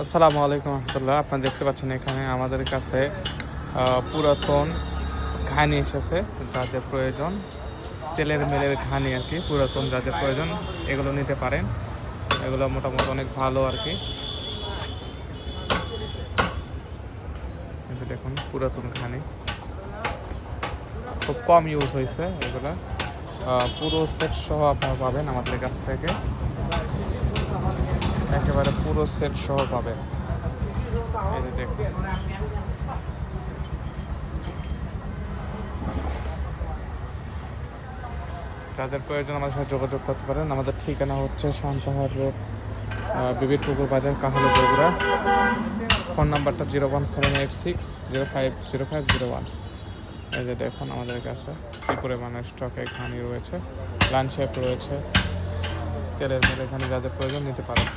আসসালামু আলাইকুম রহমতুল্লাহ। আপনারা দেখতে পাচ্ছেন এখানে আমাদের কাছে পুরাতন ঘানি এসেছে, যাদের প্রয়োজন তেলের মেলের ঘানি আর কি, পুরাতন যাদের প্রয়োজন এগুলো নিতে পারেন। এগুলো মোটামুটি অনেক ভালো আর কি। দেখুন পুরাতন ঘানি খুব কম ইউজ হয়েছে, এগুলা পুরো সেট সহ আপনারা পাবেন আমাদের কাছ থেকে, একেবারে পুরো সেট সহ পাবেন। এই যে দেখুন, যাদের প্রয়োজন আমাদের সাথে যোগাযোগ করতে পারেন। আমাদের ঠিকানা হচ্ছে শান্তাহার রোড, বিবির পুকুর বাজার, কাহালু, বগুড়া। ফোন নাম্বারটা 01786050501। এই যে দেখুন আমাদের কাছে কী পরিমাণে স্টকে ঘানি রয়েছে, লাঞ্চ শেপ রয়েছে, তেলের মেলে ঘানি যাদের প্রয়োজন নিতে পারেন।